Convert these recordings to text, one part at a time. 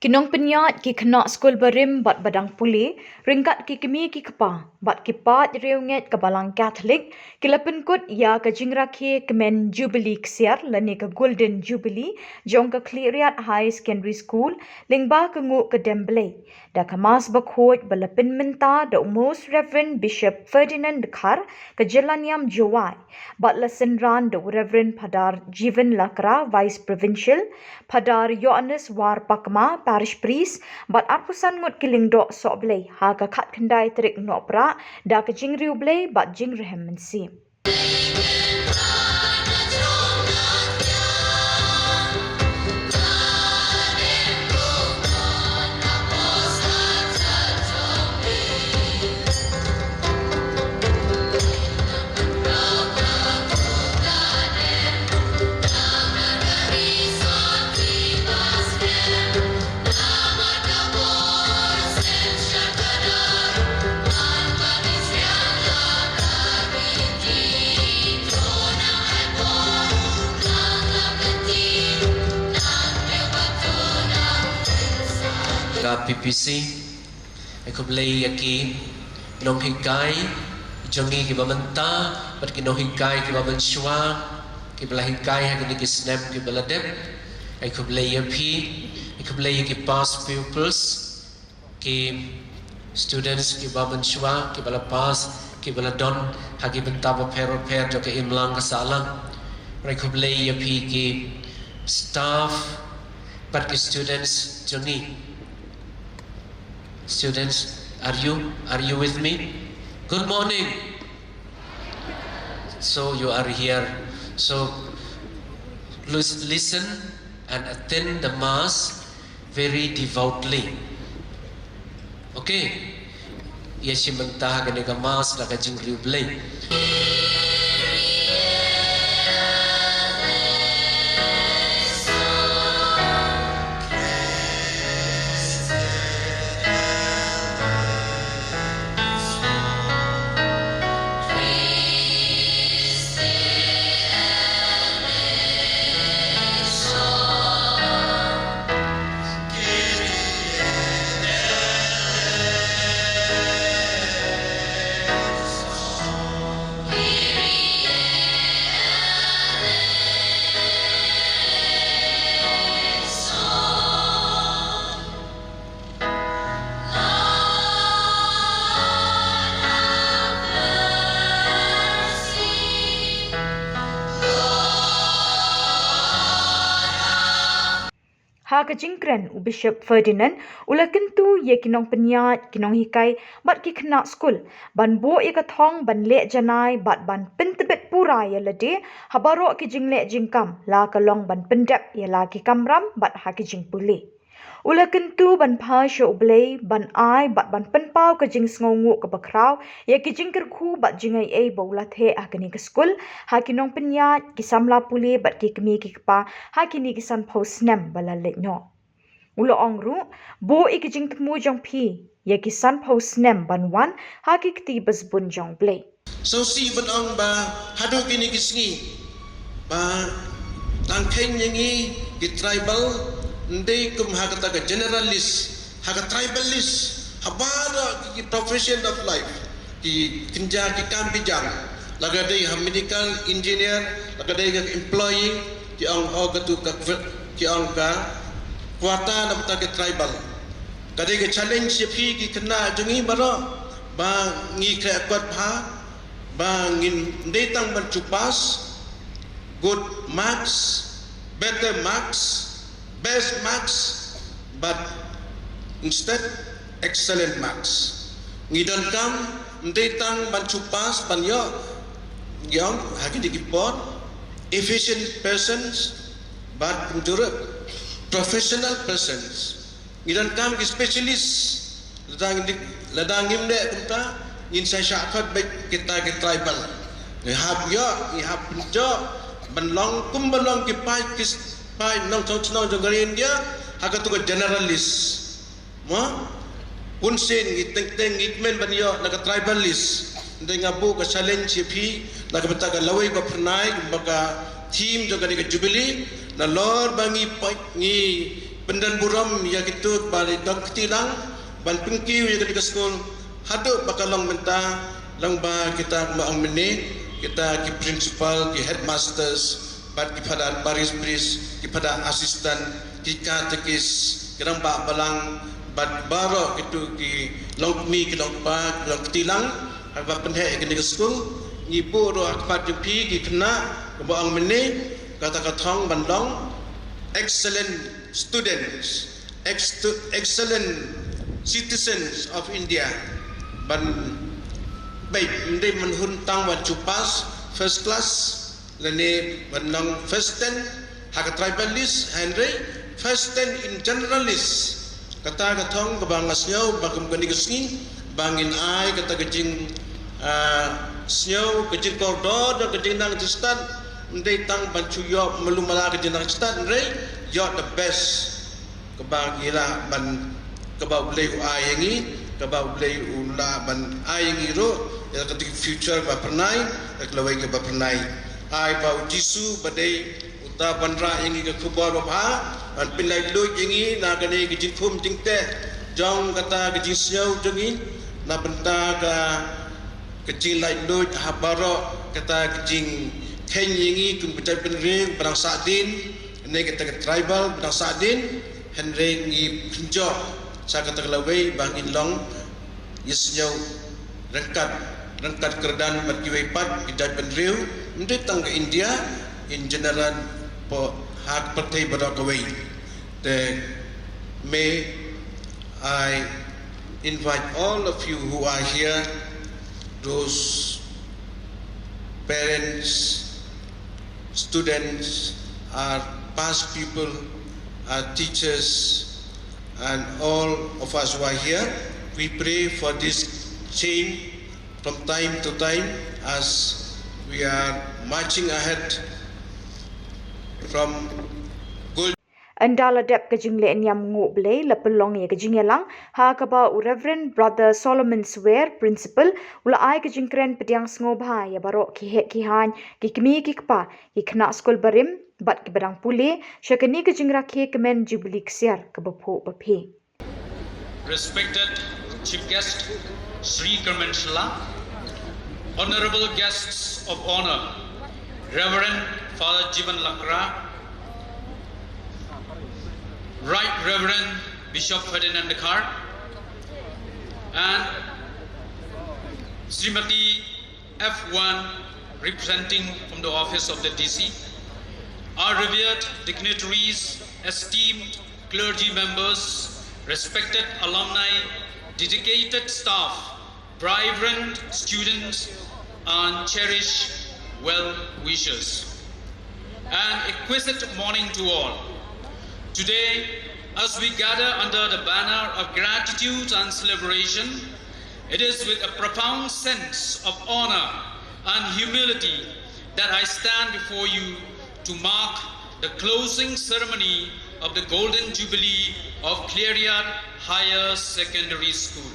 Nongpyniaid ki khynnah skul barim bat badang pule, ryngkat ki kmie ki kapa, bat ki pat ryewngeit ke Balang Katholik, ki Pynkut ya ke jingrakhe kmen Jubili Ksiar lani ke Golden Jubilee, jong ke Khliehriat Higher Secondary School, lyngba ke Nguh Blei, da ke Mass Bakhuid bala pynmynta da Most Rev Bishop Ferdinand Dkhar ke jyllaniam Jowai, bat la synran da Rev Phadar Jeevan Lakra Vice Provincial, Phadar Ioannis War Pakma Parish Priest, bat arpusan ngut kiling dok sok Blei, ha ke kat kendai terik nok pra, da ke Nguh Blei bat jingrakhe mensi. PPC, Nguh Blei aki nong hikai, jongi ki pymynta, bat ki nong hikai ki pymynshwa, ki bala hikai hagi ki snap ki bala dep, Nguh Blei Nguh Blei ki past pupils, ki students ki pymynshwa, ki bala pass, ki bala don hagi benta pero jo ke imlang kasalang, Nguh Blei ki staff, bat ki students jongi. Students, are you with me? Good morning. So you are here. So listen and attend the mass very devoutly. Okay? Yes, mengtah kena ke mass dah kajing Nguh Blei. Ha ke jingkren u Bishop Ferdinand ula kentu ye kinong penyat kinong hikai bat ki khynnah skul ban bo ye kathong ban le janai bat ban pentebet pura ye lede habarok ki jingle jingkam la kalong ban pendep ye la ki kamram bat ha ki jing pule ula kentu ban pha sho Blei ban ai bat ban penpau ke jing sngongu ke bakrau ye ki jing kerku bat jingai ei bola the akani ke skul ha kinong penyat ki Samla pule bat ki kmie ki kpa ha kini ki san post nem bala lekno ula ongru bo ik jing tmu jong phi ye ki san post nem ban wan ha ki kti bas bun jong Blei so si ban ong ba hadu kini ki sngi ba tang khen yangi ki tribal ndai kum hakata ka generalist haka tribalist habara ki profession of life ki kinja ki kam bijang laga dei ha medical engineer laga dei ka employee ki ang ogatu ka ki ang ka kuata na ta ke tribal kadai ke challenge phi ki kena jungi baro ba ngi kre kwat pha ba ngin ndai tang ban chupas good marks better marks best marks, but instead excellent marks. Ngidon kam, ndetang banchupas banyo, gyong hagi digipon, efficient persons, but endure professional persons. Ngidon kam specialists, ladang imne kumta, insai syakot baik kita ke tribal. Ngihap yo, ngihap penjo, banlong kumbalong kipai kis pai nong chong jonggarin dia haka tu generalist ma punsin ngiteng ngitmen banyo naga tribalist ndai ngabu ka challenge phi naga betaga lawai ba pernai baga team jongari ka Jubilee na lor bangi ngi pendan buram ya gitu balik dong ketilang ban pengkiu ya ketika skul haduk bakalong menta langba kita maang meni kita ki principal ki headmasters bat ki Phadar Parish Priest ki Phadar assistant ki katekis kirang ba balang bat baro itu ki longmi ki longpa ki long ketilang agba penhe ketika skul ngibu ro akpat jupi ki kena maang meni kata katong bandong excellent students, excellent citizens of India. Ban baik, hindi manhuntang wan chupas first class, lani banang first 10, haka tribalist, Henry first 10 in generalist. Kata katong kabangas nyaw, bagam kanigasni, bangin ay kata kajing snyaw, kajing kordod, kajing nang jistan. Hindi tang bancuyo melumala kajing nang jistan, you're the best kabang ila ban kabaw blay ayangi kabaw blay ula ban ayangi ro ya ketika future ba pernai kelawai ke ba pernai ai bau jisu badai uta ban ra yangi ke kubar ba ban pilai loy yangi na gane ke jinfum jingte jong kata ke jisyau jengi na benta ka kecil lai loy habaro kata ke jing ken yangi kun betai penring barang sadin ini kita tribal bang sadin Henry ngi pinjo sa kata kelawai bang inlong yesnyau rengkat kerdan berkiwai pat idai penriu mendai tang ke India in general po hak partai berakawai the may I invite all of you who are here, those parents, students, our past people, our teachers, and all of us who are here. We pray for this change from time to time as we are marching ahead from gold. Andala dep ke jyllaniam Nguh Blei la pelong ye ke jingyalang ha kaba Reverend Brother Solomon Swear Principal ula ai ke jingkren pediang sngoba ya baro ki het ki han ki kmie ki kpa ki khna skul barim bat ki badang pule shakani ke jingrakhe kmen Jubili Ksiar ke bapho baphe. Respected Chief Guest Sri Karmanshala, Honorable Guests of Honor, Reverend Phadar Jeevan Lakra, Right Reverend Bishop Ferdinand Dkhar, and Srimati F1 representing from the office of the DC, our revered dignitaries, esteemed clergy members, respected alumni, dedicated staff, vibrant students, and cherished well-wishers. An exquisite morning to all. Today, as we gather under the banner of gratitude and celebration, it is with a profound sense of honor and humility that I stand before you to mark the closing ceremony of the Golden Jubilee of Khliehriat Higher Secondary School.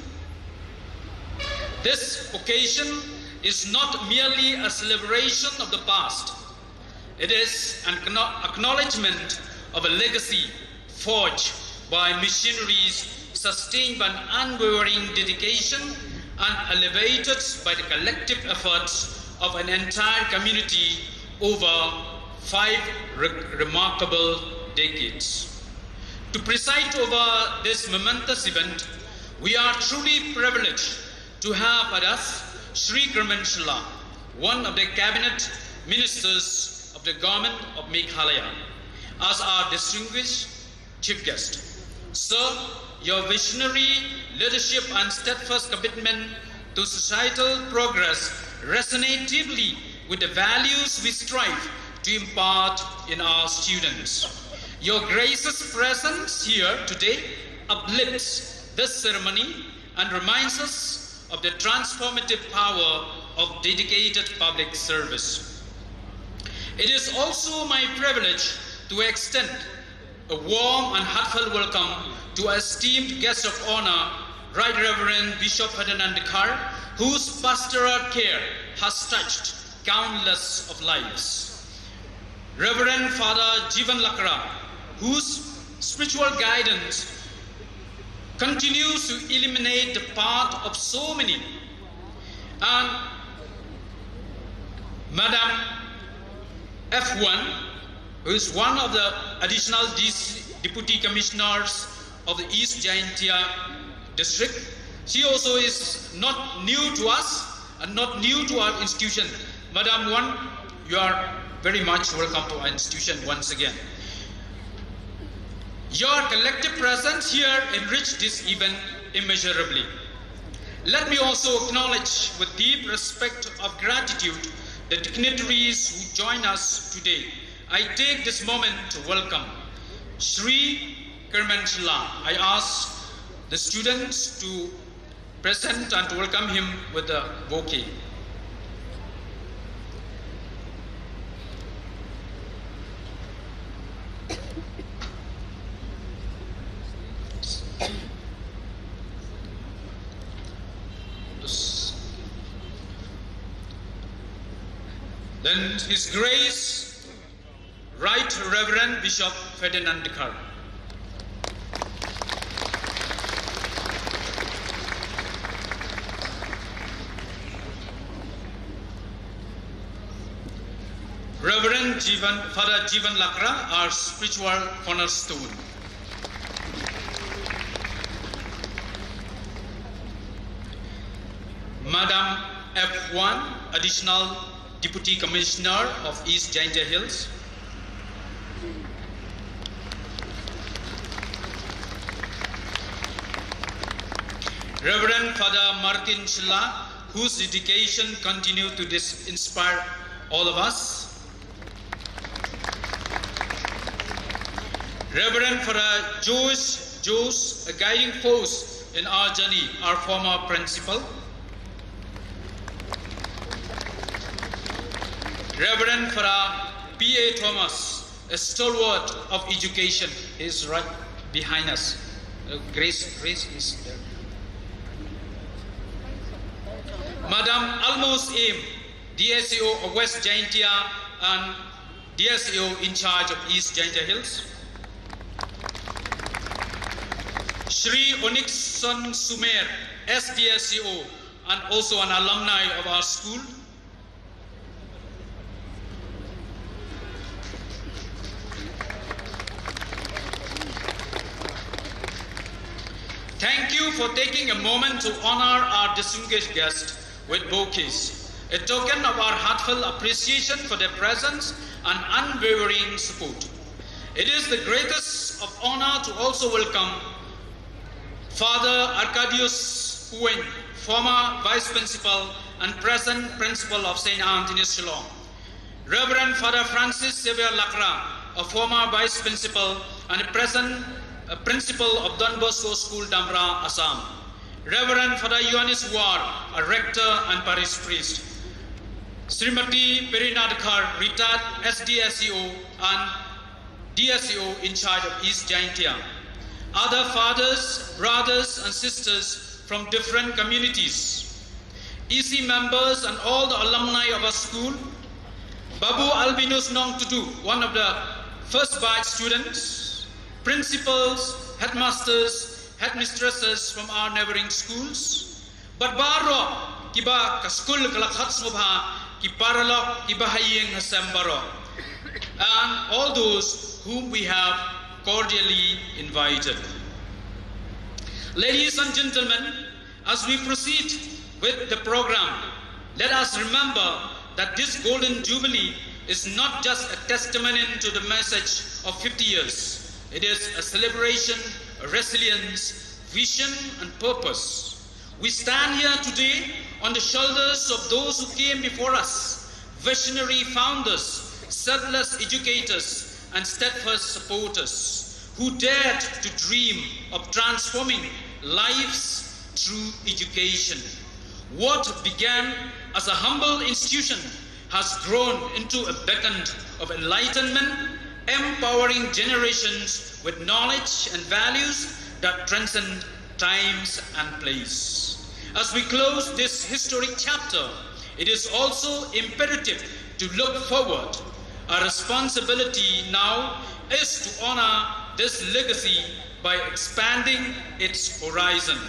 This occasion is not merely a celebration of the past. It is an acknowledgement of a legacy forged by missionaries, sustained by an unwavering dedication and elevated by the collective efforts of an entire community over 5 remarkable decades. To preside over this momentous event, we are truly privileged to have at us Sri Karmanshala, one of the cabinet ministers of the government of Meghalaya, as our distinguished chief guest. Sir, your visionary leadership and steadfast commitment to societal progress resonate deeply with the values we strive to impart in our students. Your gracious presence here today uplifts this ceremony and reminds us of the transformative power of dedicated public service. It is also my privilege to extend a warm and heartfelt welcome to our esteemed guest of honor, Right Reverend Bishop Ferdinand Dkhar, whose pastoral care has touched countless of lives. Reverend Phadar Jeevan Lakra, whose spiritual guidance continues to eliminate the path of so many. And Madam F1, who is one of the additional Deputy Commissioners of the East Jaintia District, she also is not new to us and not new to our institution. Madam One, you are very much welcome to our institution once again. Your collective presence here enriched this event immeasurably. Let me also acknowledge with deep respect of gratitude the dignitaries who join us today. I take this moment to welcome Shri Kmen. I ask the students to present and to welcome him with a bouquet. Then His Grace, Right Reverend Bishop Ferdinand Dkhar. Reverend Phadar Jeevan Lakra, our spiritual cornerstone. Madam F1, Additional Deputy Commissioner of East Jaintia Hills. Reverend Phadar Martin Shilla, whose dedication continues to inspire all of us. Reverend Phadar Jose, a guiding force in our journey, our former principal. Reverend Phadar P.A. Thomas, a stalwart of education, is right behind us. Grace is there. Madam Almos Aim, DSEO of West Jaintia and DSEO in charge of East Jaintia Hills. Shri Onyxon Sumer, SDSEO and also an alumni of our school. Thank you for taking a moment to honor our distinguished guest with bouquets, a token of our heartfelt appreciation for their presence and unwavering support. It is the greatest of honor to also welcome Father Arcadius Uwen, former Vice Principal and present Principal of St. Anthony's Shillong. Reverend Father Francis Xavier Lakra, a former Vice Principal and present Principal of Don Bosco School, Damra, Assam. Reverend Phadar Ioannis War, a Rector and Parish Priest. Srimati Perina Dkhar, retired SDSEO and DSEO in charge of East Jaintia. Other fathers, brothers and sisters from different communities. EC members and all the alumni of our school. Babu Albinus Nong Tutu, one of the first batch students. Principals, headmasters, headmistresses from our neighboring schools. Barbaro, kiba kaskul kalakhat smubha, kiparalok kibahaying hasembaro. And all those whom we have cordially invited. Ladies and gentlemen, as we proceed with the program, let us remember that this Golden Jubilee is not just a testimony to the message of 50 years. It is a celebration, a resilience, vision and purpose. We stand here today on the shoulders of those who came before us, visionary founders, selfless educators and steadfast supporters who dared to dream of transforming lives through education. What began as a humble institution has grown into a beacon of enlightenment, empowering generations with knowledge and values that transcend times and place. As we close this historic chapter, it is also imperative to look forward. Our responsibility now is to honor this legacy by expanding its horizon.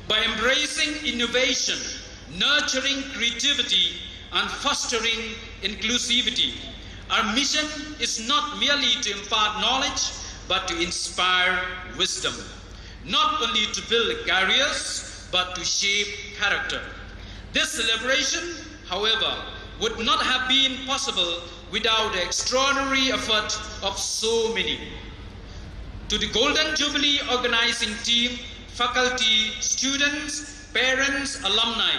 By embracing innovation, nurturing creativity, and fostering inclusivity, our mission is not merely to impart knowledge, but to inspire wisdom. Not only to build careers, but to shape character. This celebration, however, would not have been possible without the extraordinary effort of so many. To the Golden Jubilee organizing team, faculty, students, parents, alumni,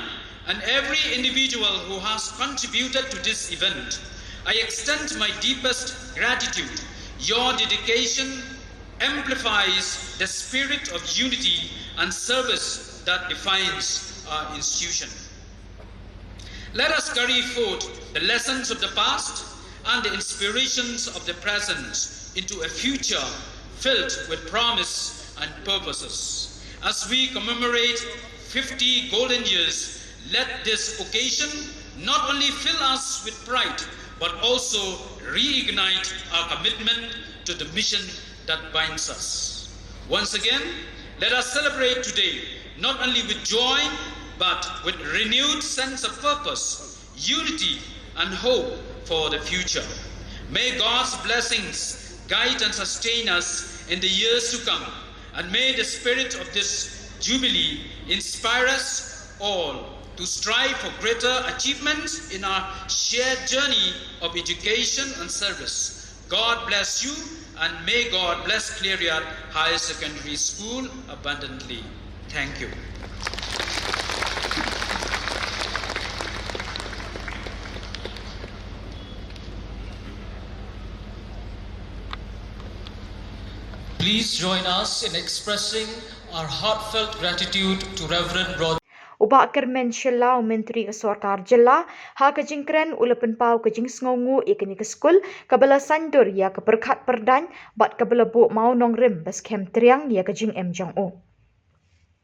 and every individual who has contributed to this event, I extend my deepest gratitude. Your dedication amplifies the spirit of unity and service that defines our institution. Let us carry forth the lessons of the past and the inspirations of the present into a future filled with promise and purposes. As we commemorate 50 golden years, let this occasion not only fill us with pride, but also reignite our commitment to the mission that binds us. Once again, let us celebrate today, not only with joy, but with renewed sense of purpose, unity, and hope for the future. May God's blessings guide and sustain us in the years to come, and may the spirit of this Jubilee inspire us all to strive for greater achievements in our shared journey of education and service. God bless you, and may God bless Khliehriat Higher Secondary School abundantly. Thank you. Please join us in expressing our heartfelt gratitude to Reverend Brother Ubak kmen Shillong Menteri Sorkar Jilla ha kajingkren ulapan pau kajing sngongu ikani ke skul kabala sandur ya ke perkat perdan bat kabala bu mau nongrim bas kem triang ya kajing jong o.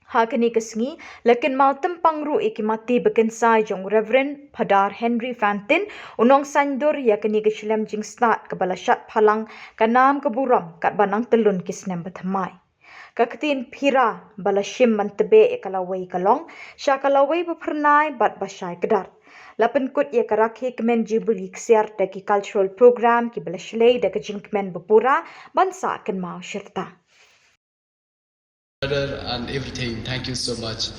Ha kani kesngi lakin mau tempang ru ikimati bekensai jong Reverend Phadar Henry Fantin unong sandur ya kani ke Shillong jing start kabala syat phalang kanam keburam kat banang telun kisnem bathamai. Kakatin pira bala shim mantebe ekalawai kalong syakalawai bapernai bat basyai kedar. Pynkut ye karakhe kmen Jubili Ksiar daki cultural program ki bala shlei daki jing kmen bapura bansa ken mau syirta. Brother and everything, thank you so much.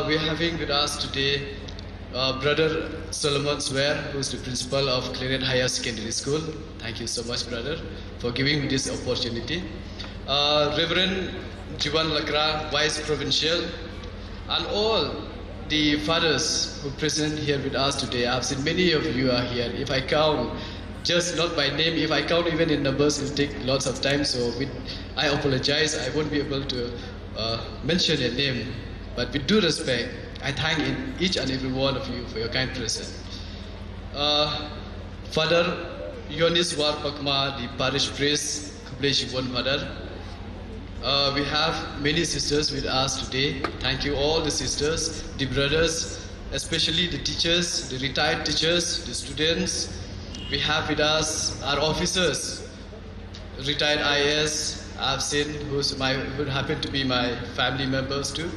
We're having with us today Brother Solomon Swear, who is the principal of Khliehriat Higher Secondary School. Thank you so much, brother, for giving me this opportunity. Reverend Jeevan Lakra, Vice Provincial, and all the fathers who present here with us today. I've seen many of you are here. If I count, just not by name, if I count even in numbers, it'll take lots of time. So I apologize, I won't be able to mention your name. But with due respect, I thank each and every one of you for your kind presence. Phadar Ioannis War Pakma, the Parish Priest, Nguh Blei. We have many sisters with us today. Thank you all the sisters, the brothers, especially the teachers, the retired teachers, the students. We have with us our officers, retired IAS, I've seen who happen to be my family members too.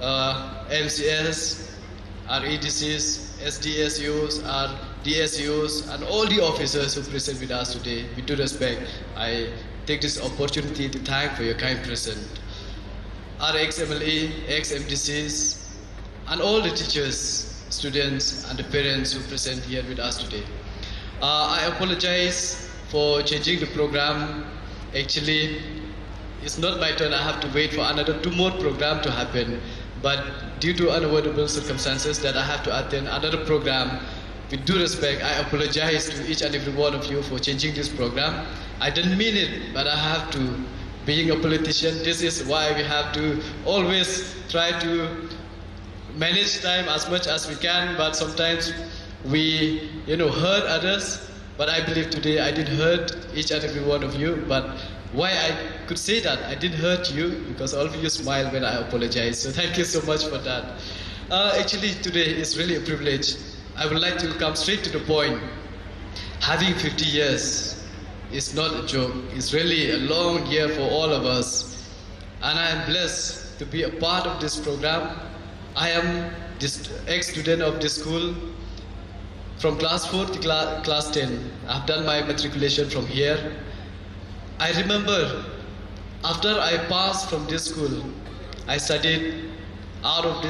MCS, our EDCs, SDSUs, our DSUs, and all the officers who present with us today. With due respect, I take this opportunity to thank for your kind presence. Our ex-MLA, ex-MDCs, and all the teachers, students, and the parents who present here with us today. I apologize for changing the program. Actually, it's not my turn. I have to wait for another 2 more programs to happen. But due to unavoidable circumstances that I have to attend another program, with due respect, I apologize to each and every one of you for changing this program. I didn't mean it, but I have to. Being a politician, this is why we have to always try to manage time as much as we can, but sometimes we, hurt others. But I believe today I did hurt each and every one of you. But why I could say that I did hurt you, because all of you smiled when I apologized. So thank you so much for that. Actually, today is really a privilege. I would like to come straight to the point. Having 50 years is not a joke. It's really a long year for all of us. And I am blessed to be a part of this program. I am this ex-student of this school from class 4 to class 10. I've done my matriculation from here. I remember after I passed from this school, I studied out of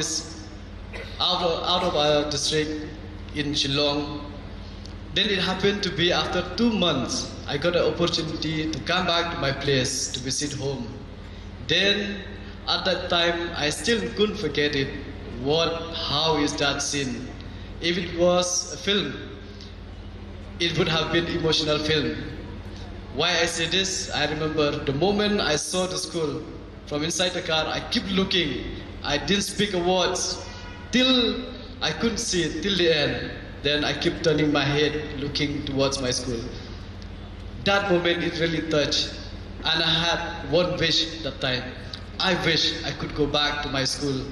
our district in Shillong. Then it happened to be after 2 months, I got an opportunity to come back to my place to visit home. Then at that time, I still couldn't forget it. How is that scene? If it was a film, it would have been emotional film. Why I say this? I remember the moment I saw the school from inside the car, I kept looking. I didn't speak a word till I couldn't see it till the end. Then I kept turning my head, looking towards my school. That moment, it really touched. And I had one wish that time. I wish I could go back to my school.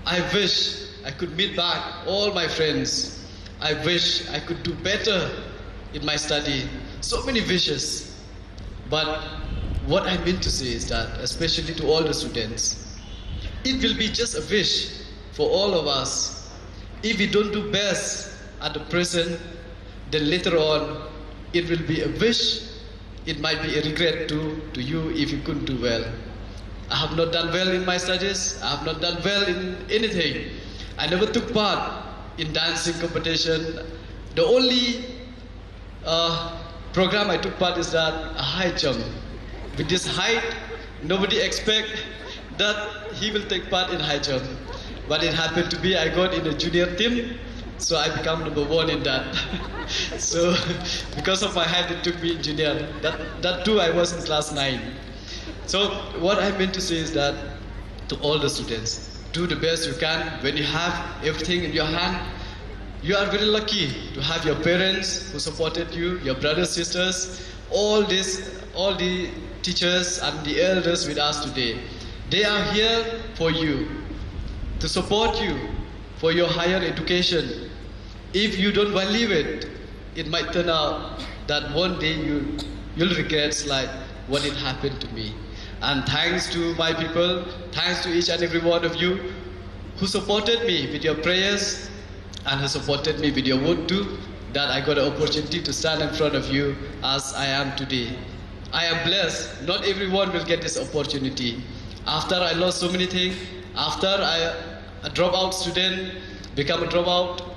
I wish I could meet back all my friends. I wish I could do better in my study. So many wishes. But what I mean to say is that, especially to all the students, it will be just a wish for all of us. If we don't do best at the present, then later on, it will be a wish. It might be a regret to you if you couldn't do well. I have not done well in my studies. I have not done well in anything. I never took part in dancing competition. The only program I took part is that a high jump. With this height, nobody expect that he will take part in high jump. But it happened to be I got in a junior team, so I become number 1 in that. So because of my height, it took me in junior. That too, I was in class 9. So what I meant to say is that to all the students, do the best you can. When you have everything in your hand, you are very lucky to have your parents who supported you, your brothers, sisters, all the teachers and the elders with us today. They are here for you, to support you for your higher education. If you don't believe it, it might turn out that one day you'll regret like what it happened to me. And thanks to my people, thanks to each and every one of you who supported me with your prayers and who supported me with your vote too, that I got an opportunity to stand in front of you as I am today. I am blessed. Not everyone will get this opportunity. After I lost so many things, after a dropout student, become a dropout,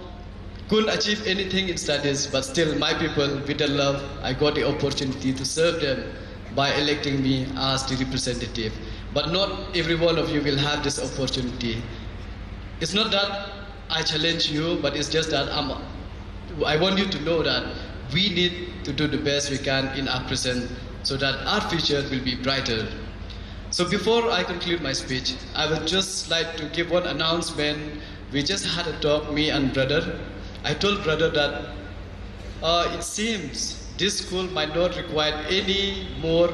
couldn't achieve anything in studies, but still my people, with their love, I got the opportunity to serve them by electing me as the representative. But not every one of you will have this opportunity. It's not that I challenge you, but it's just that I want you to know that we need to do the best we can in our present so that our future will be brighter. So before I conclude my speech, I would just like to give one announcement. We just had a talk, me and brother. I told brother that it seems this school might not require any more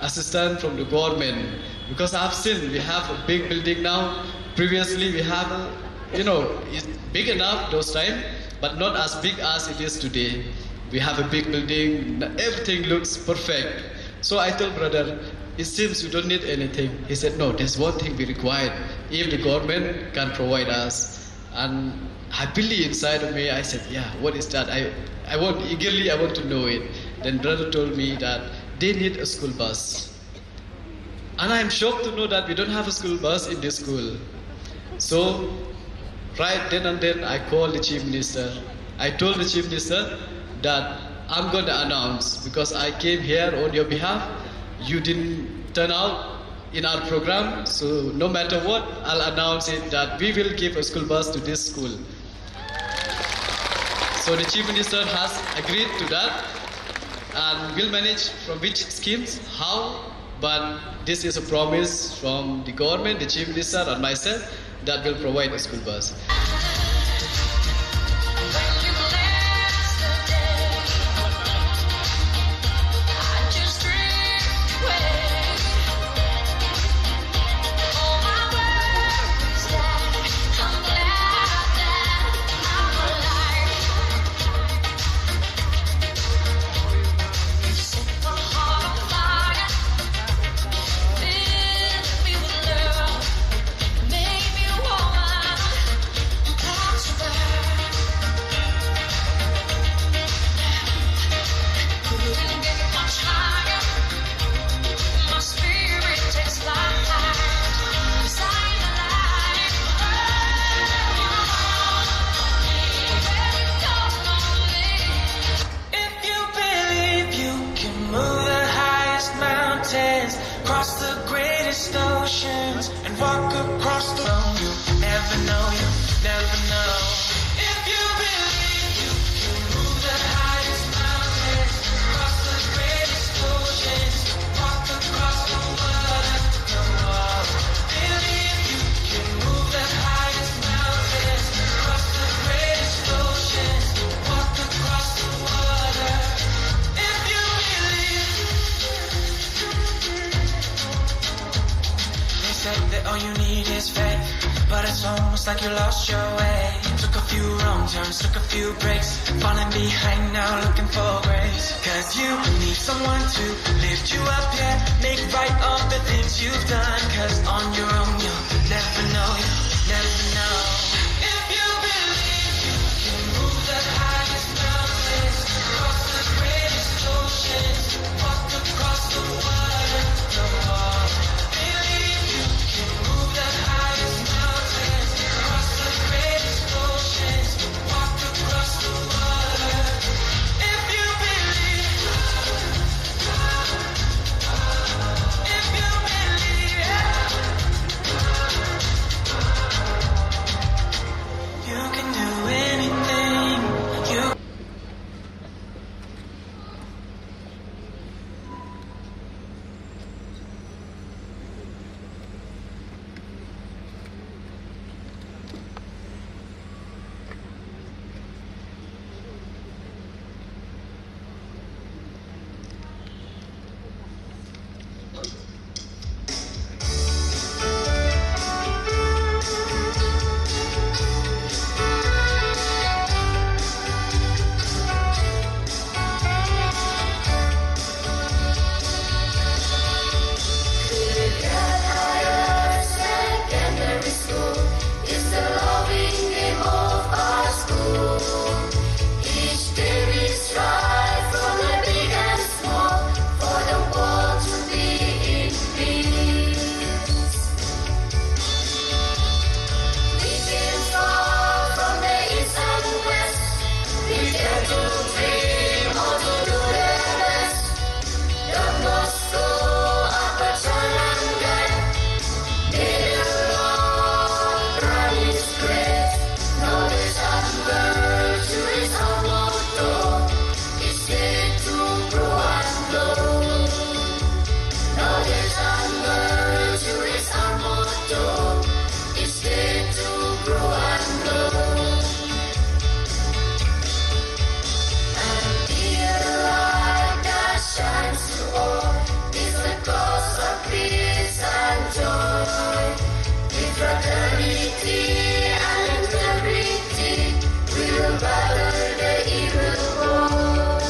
assistance from the government, because I've seen we have a big building now. Previously we have, it's big enough those time, but not as big as it is today. We have a big building, everything looks perfect. So I told brother, it seems you don't need anything. He said, no, there's one thing we require. If the government can provide us. And happily inside of me, I said, yeah, what is that? I want to know it. Then brother told me that they need a school bus. And I'm shocked to know that we don't have a school bus in this school. So, right then and then, I called the Chief Minister. I told the Chief Minister that I'm going to announce, because I came here on your behalf. You didn't turn out in our program, so no matter what, I'll announce it that we will give a school bus to this school. So the Chief Minister has agreed to that, and will manage from which schemes, how, but this is a promise from the government, the Chief Minister and myself, that will provide a school bus. cross the greatest oceans and walk across the road. You never know, you never know. If you believe you can move the highest mountains, cross the greatest oceans, walk across the water. Believe you can move the highest mountains, cross the greatest oceans, walk across the water. If you believe. They said that all you need is faith, but it's almost like you lost your way. Took a few wrong turns, took a few breaks, falling behind now looking for grace. Cause you need someone to lift you up, yeah, make right all the things you've done. Cause on your own you'll never know, you'll never know. If you believe you can move the highest mountains, cross the greatest oceans, walk across the water. Believe you can move the highest mountains, cross the greatest oceans, walk across the water. If you believe, you can do anything. You Khliehriat Higher Secondary School is the loving name of our school. Each day we strive from the big and small for the world to be in peace. We came far from the east and west. We dare to dream or to do their best. Don't lost soul, upper and guide. May the Lord grant His grace. Knowledge and virtue is our motto. Each day to grow and grow. Knowledge and virtue is our motto. Each day to grow and grow. And be a light that shines to all is the cause of peace and joy. With fraternity and integrity, we will battle the evil world.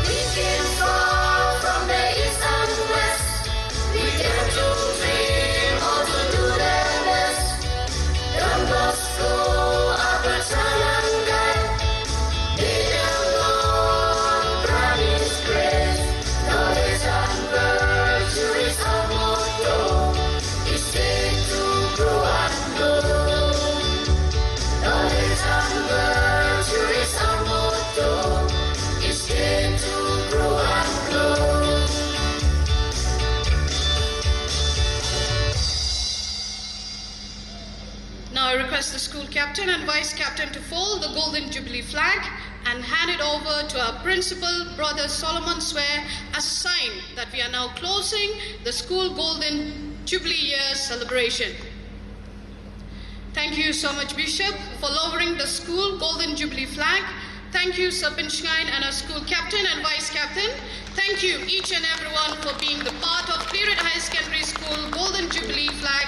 We came far from the east and west. We dare to dream or to do their best. Don't lost soul, upper and guide. May the Lord grant His grace. Knowledge and virtue is our motto. Each day to grow and grow. Knowledge and virtue is our motto. Each day to grow and grow. Now I request the school captain and vice captain to fold the golden Jubilee flag and hand it over to our principal, Brother Solomon Swear, as a sign that we are now closing the school golden Jubilee year celebration. Thank you so much, Bishop, for lowering the school golden Jubilee flag. Thank you, Sir Pinchkain and our school captain and vice captain. Thank you, each and everyone, for being the part of Khliehriat Higher Secondary School golden Jubilee flag